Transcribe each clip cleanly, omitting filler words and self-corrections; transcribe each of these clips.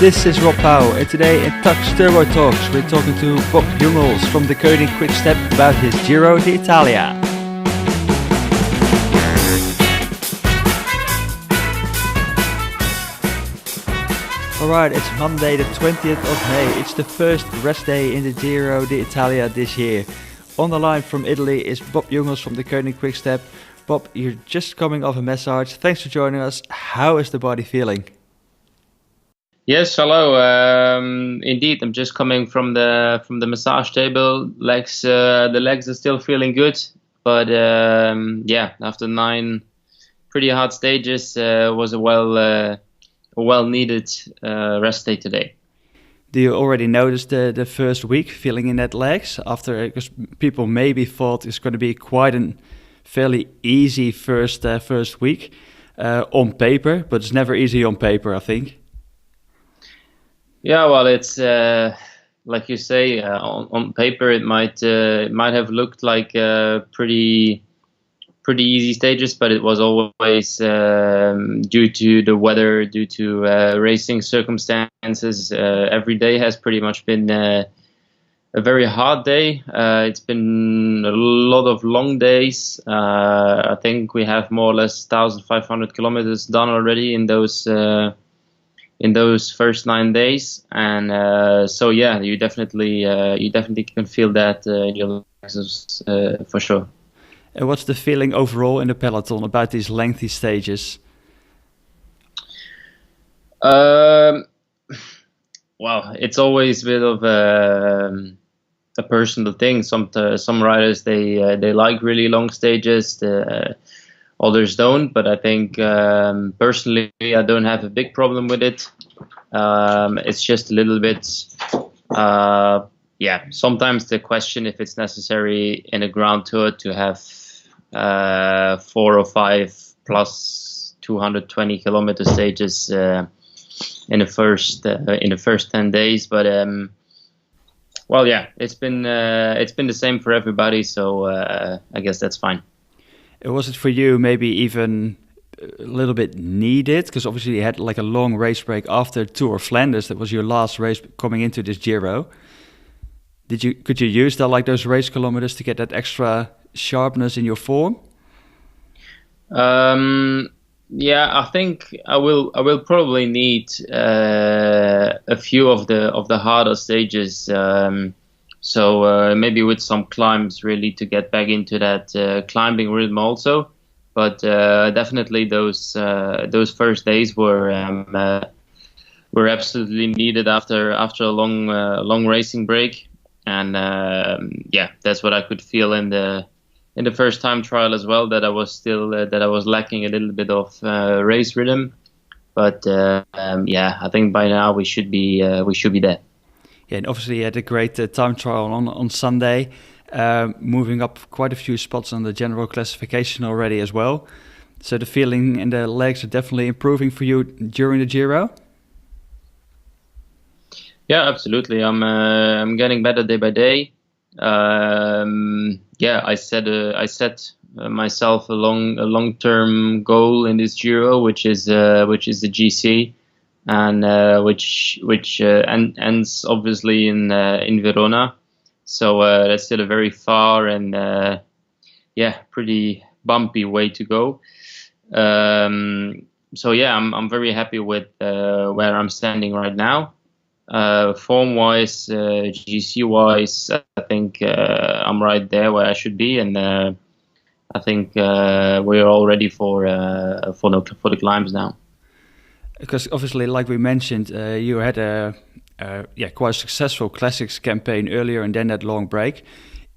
This is Rob Powell, and today in Tacx Turbo Talks we're talking to Bob Jungels from the Koning Quickstep about his Giro d'Italia. Alright, it's Monday the 20th of May. It's the first rest day in the Giro d'Italia this year. On the line from Italy is Bob Jungels from the Koning Quickstep. Bob, you're just coming off a massage. Thanks for joining us. How is the body feeling? Yes, hello. Indeed, I'm just coming from the massage table. The legs are still feeling good, but after 9 pretty hard stages, was a well needed rest day today. Do you already notice the first week feeling in that legs after? Because people maybe thought it's going to be quite a fairly easy first week on paper, but it's never easy on paper, I think. Yeah, well, it's like you say, on paper it might have looked like pretty easy stages, but it was always due to the weather, due to racing circumstances. Every day has pretty much been a very hard day. It's been a lot of long days. I think we have more or less 1,500 kilometers done already in those first 9 days, and you definitely can feel that in your legs for sure. And what's the feeling overall in the peloton about these lengthy stages? Well, it's always a bit of a personal thing. Some riders they like really long stages. Others don't, but I think personally I don't have a big problem with it. It's just a little bit, sometimes the question if it's necessary in a Grand Tour to have 4 or 5 plus 220 kilometer stages in the first 10 days. But it's been the same for everybody, so I guess that's fine. Was it for you maybe even a little bit needed? Because obviously you had like a long race break after Tour of Flanders. That was your last race coming into this Giro. Could you use those race kilometers to get that extra sharpness in your form? I think I will probably need a few of the harder stages. So maybe with some climbs really to get back into that climbing rhythm also. But definitely those first days were absolutely needed after a long racing break, and that's what I could feel in the first time trial as well, that I was still that I was lacking a little bit of race rhythm. But I think by now we should be there. Yeah, and obviously you had a great time trial on Sunday, moving up quite a few spots on the general classification already as well. So the feeling in the legs are definitely improving for you during the Giro? Yeah, absolutely. I'm getting better day by day. I set myself a long-term goal in this Giro, which is the GC. And which ends obviously in Verona, so that's still a very far and pretty bumpy way to go. I'm very happy with where I'm standing right now. Form-wise, GC-wise, I think I'm right there where I should be, and I think we're all ready for the climbs now. Because obviously, like we mentioned, you had a quite successful Classics campaign earlier and then that long break.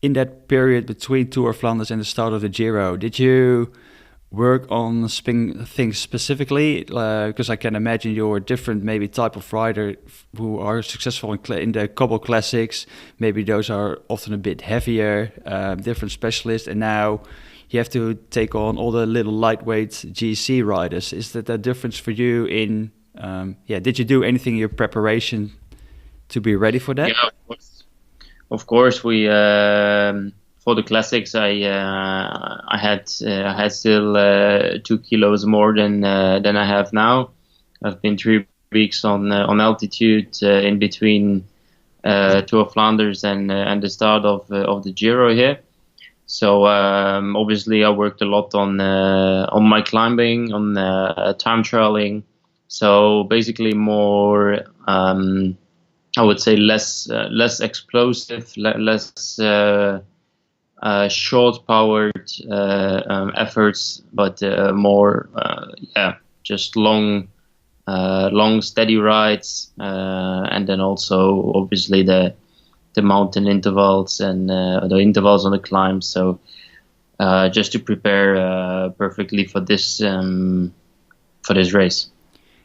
In that period between Tour of Flanders and the start of the Giro, did you work on things specifically? Because I can imagine you're a different maybe type of rider who are successful in the cobbled classics. Maybe those are often a bit heavier, different specialists, and now you have to take on all the little lightweight GC riders. Is that a difference for you in, did you do anything in your preparation to be ready for that? Yeah, of course we, for the classics, I had still 2 kilos more than I have now. I've been weeks on altitude in between Tour of Flanders and the start of the Giro here. So obviously I worked a lot on my climbing, on time trialing. So basically more, I would say less explosive, less short powered efforts, but more just long steady rides, and then also obviously the mountain intervals and the intervals on the climb. So just to prepare perfectly for this race.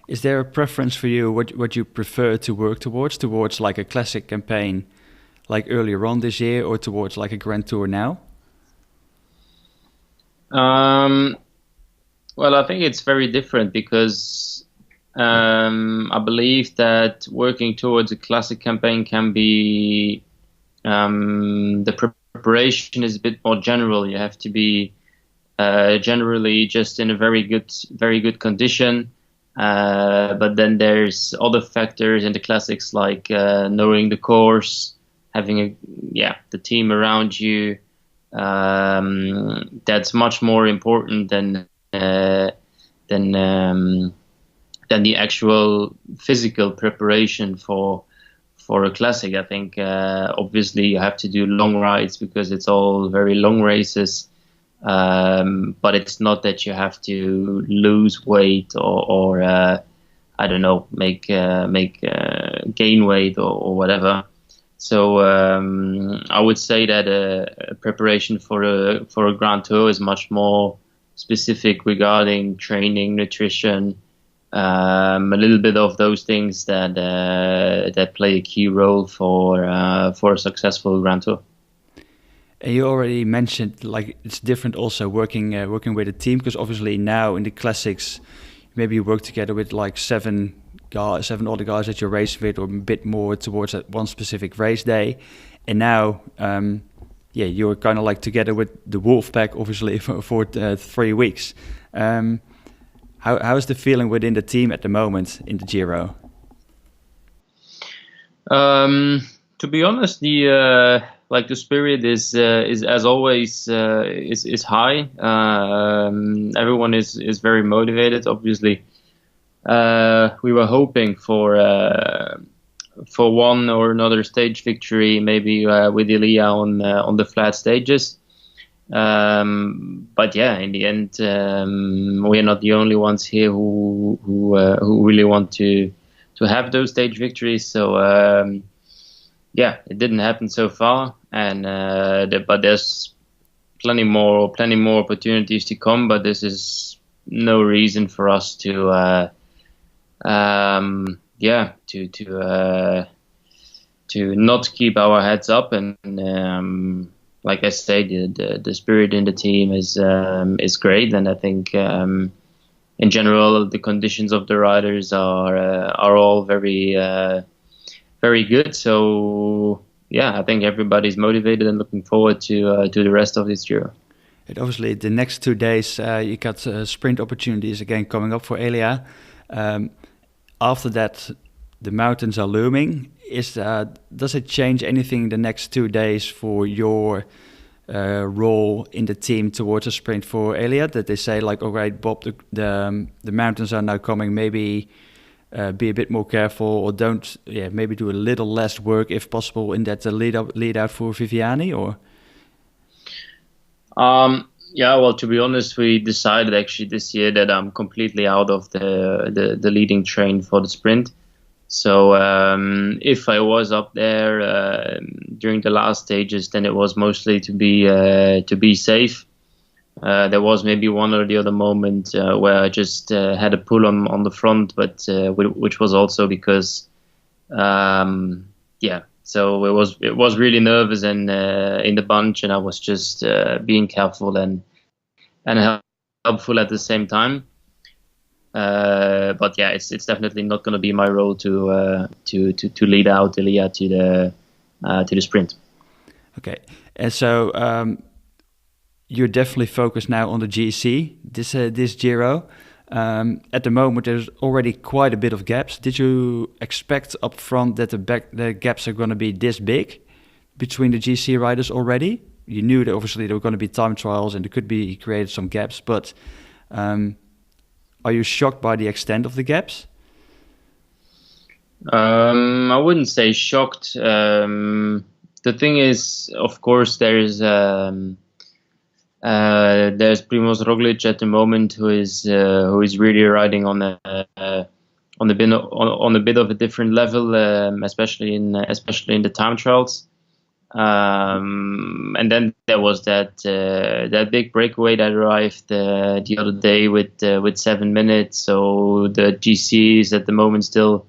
Is there a preference for you what you prefer to work towards like a classic campaign like earlier on this year, or towards like a Grand Tour now? Well, I think it's very different because I believe that working towards a classic campaign can be the preparation is a bit more general. You have to be generally just in a very good condition. But then there's other factors in the classics like knowing the course, having the team around you. That's much more important than the actual physical preparation for a classic. I think obviously you have to do long rides because it's all very long races. But it's not that you have to lose weight or I don't know, make gain weight or whatever. So I would say that a preparation for a Grand Tour is much more specific regarding training, nutrition, a little bit of those things that play a key role for a successful Grand Tour. And you already mentioned like it's different also working with a team, because obviously now in the classics maybe you work together with like seven other guys that you race with, or a bit more towards that one specific race day. And now you're kind of like together with the wolf pack obviously for 3 weeks. How is the feeling within the team at the moment in the Giro? To be honest, the spirit is as always is high. Everyone is very motivated. Obviously, we were hoping for one or another stage victory, maybe with Ilya on the flat stages. But yeah, in the end, we are not the only ones here who really want to have those stage victories. So it didn't happen so far, and but there's plenty more opportunities to come. But this is no reason for us to not keep our heads up. And like I say, the spirit in the team is great, and I think in general the conditions of the riders are all very very good. So I think everybody's motivated and looking forward to the rest of this Giro. And obviously, the next 2 days you got sprint opportunities again coming up for Ilya. After that, the mountains are looming. Does it change anything the next 2 days for your role in the team towards a sprint for Ilya? That they say like, all right, Bob, the mountains are now coming. Maybe be a bit more careful, or don't. Maybe do a little less work if possible in that lead out for Viviani, or. Well, to be honest, we decided actually this year that I'm completely out of the leading train for the sprint. So if I was up there during the last stages, then it was mostly to be safe. There was maybe one or the other moment where I just had a pull on the front, but which was also because so it was really nervous and in the bunch, and I was just being careful and helpful at the same time. But it's definitely not going to be my role to lead out Ilya to the sprint. Okay, and so you're definitely focused now on the GC this Giro. At the moment, there's already quite a bit of gaps. Did you expect up front that the gaps are going to be this big between the GC riders already? You knew that obviously there were going to be time trials and there could be created some gaps, but are you shocked by the extent of the gaps? I wouldn't say shocked. The thing is, of course, there's Primoz Roglic at the moment who is really riding on a bit of a different level, especially in the time trials. And then there was that big breakaway that arrived the other day with 7 minutes. So the GC is at the moment still.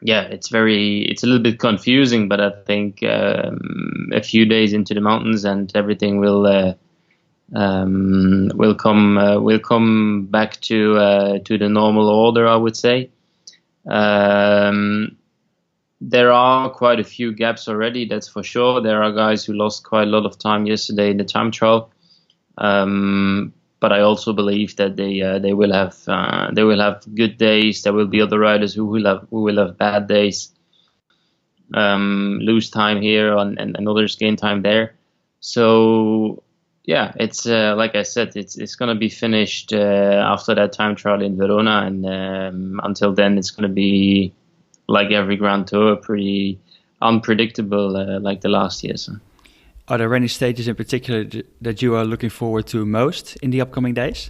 It's a little bit confusing, but I think a few days into the mountains and everything will come back to the normal order, I would say. There are quite a few gaps already, that's for sure. There are guys who lost quite a lot of time yesterday in the time trial. But I also believe that they will have good days. There will be other riders who will have bad days, lose time here and others gain time there. So yeah, it's like I said, it's going to be finished after that time trial in Verona, and until then it's going to be like every Grand Tour, pretty unpredictable like the last years. Are there any stages in particular that you are looking forward to most in the upcoming days?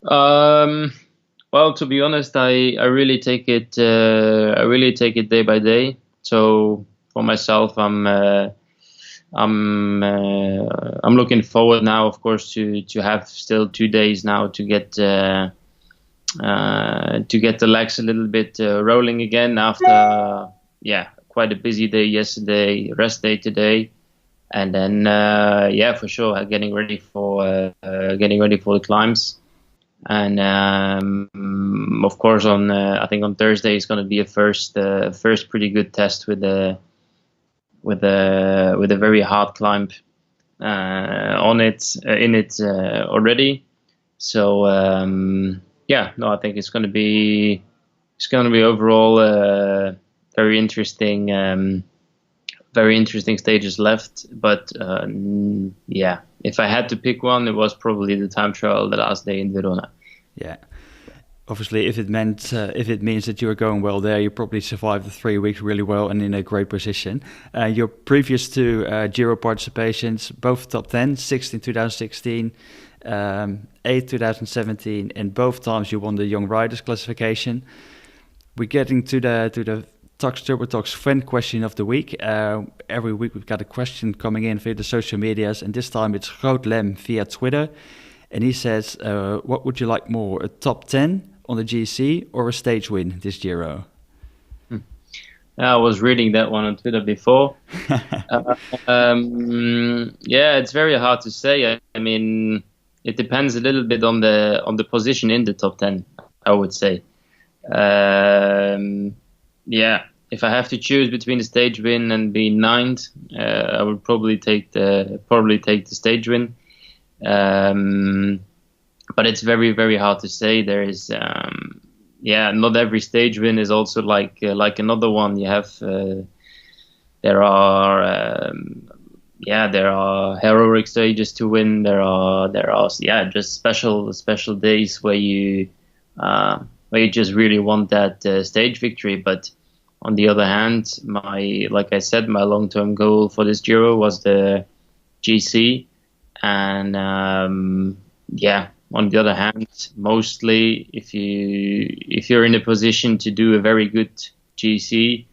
Well, to be honest, I really take it day by day. So for myself, I'm looking forward now, of course, to have still 2 days now to get the legs a little bit rolling again after quite a busy day yesterday, rest day today, and then for sure getting ready for the climbs. And of course I think on Thursday is going to be a first pretty good test with a very hard climb in it already. So I think it's going to be overall very interesting stages left. But if I had to pick one, it was probably the time trial the last day in Verona. Yeah. Obviously, if it means that you are going well there, you probably survived the 3 weeks really well and in a great position. Your previous 2 Giro participations, both top 10, 6th in 2016, 8th 2017, and both times you won the Young Riders classification. We're getting to the Tacx Turbo Talks fan question of the week. Every week we've got a question coming in via the social medias, and this time it's Groot Lem via Twitter. And he says, what would you like more, a top 10 on the GC or a stage win this Giro? I was reading that one on Twitter before. It's very hard to say. I mean, it depends a little bit on the position in the top 10, I would say. If I have to choose between the stage win and being 9th, I would probably take the stage win. But it's very, very hard to say. There is, not every stage win is also like another one. You have, there are heroic stages to win. There are just special days where you just really want that stage victory. But on the other hand, my long-term goal for this Giro was the GC. And on the other hand, mostly if you're in a position to do a very good GC,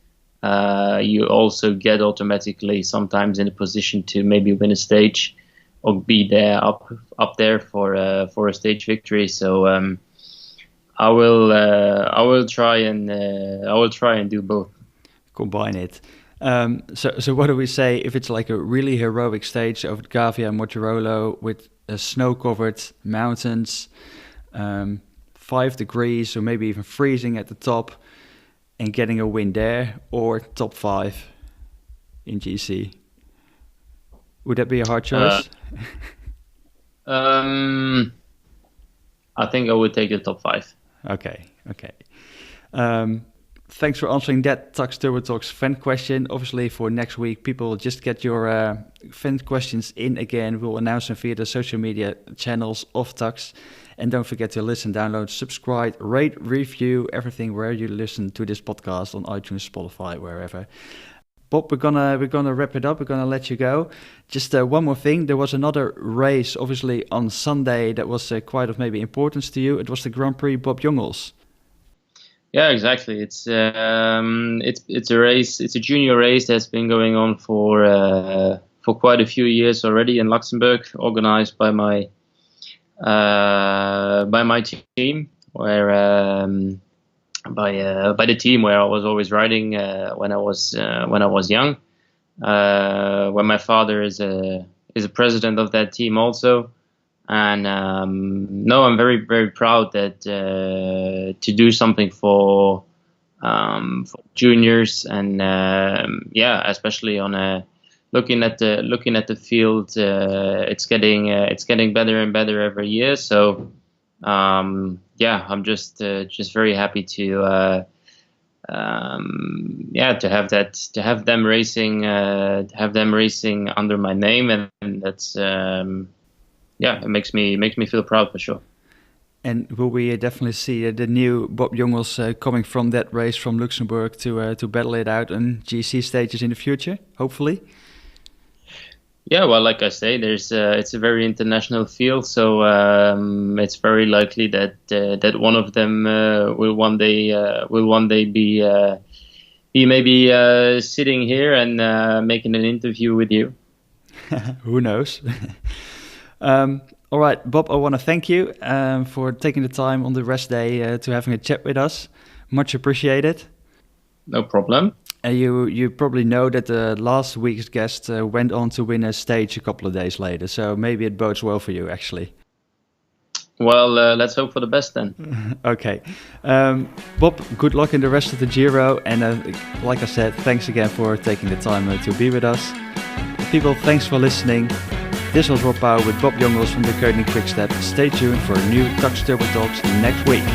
you also get automatically sometimes in a position to maybe win a stage or be there up there for a stage victory. So I will try and do both. Combine it. So what do we say if it's like a really heroic stage over Gavia and Mortirolo with snow-covered mountains, 5 degrees or maybe even freezing at the top, and getting a win there, or top 5 in GC? Would that be a hard choice? I think I would take the top 5. Okay. Thanks for answering that Tacx Turbo Talks fan question. Obviously, for next week, people just get your fan questions in again. We'll announce them via the social media channels of Tacx. And don't forget to listen, download, subscribe, rate, review, everything where you listen to this podcast on iTunes, Spotify, wherever. Bob, we're gonna wrap it up. We're gonna let you go. Just one more thing. There was another race, obviously on Sunday, that was quite of maybe importance to you. It was the Grand Prix Bob Jungels. Yeah, exactly. It's a race. It's a junior race that's been going on for quite a few years already in Luxembourg, organized by my team, where by the team where I was always riding when I was young. Where my father is a president of that team also. And no, I'm very, very proud that to do something for juniors, and especially on looking at the field, it's getting better and better every year. So I'm just very happy to have them racing under my name, and that's. It makes me feel proud for sure. And will we definitely see the new Bob Jungels coming from that race from Luxembourg to battle it out on GC stages in the future, hopefully? Yeah, well, like I say, it's a very international field, so it's very likely that one of them will one day be maybe sitting here and making an interview with you. Who knows? All right, Bob, I want to thank you for taking the time on the rest day to having a chat with us. Much appreciated. No problem. You probably know that last week's guest went on to win a stage a couple of days later, so maybe it bodes well for you, actually. Well, let's hope for the best then. Okay. Bob, good luck in the rest of the Giro, and like I said, thanks again for taking the time to be with us. People, thanks for listening. This was Rob Power with Bob Jungels from the Koenig Quickstep. Stay tuned for a new Tacx Turbo Talks next week.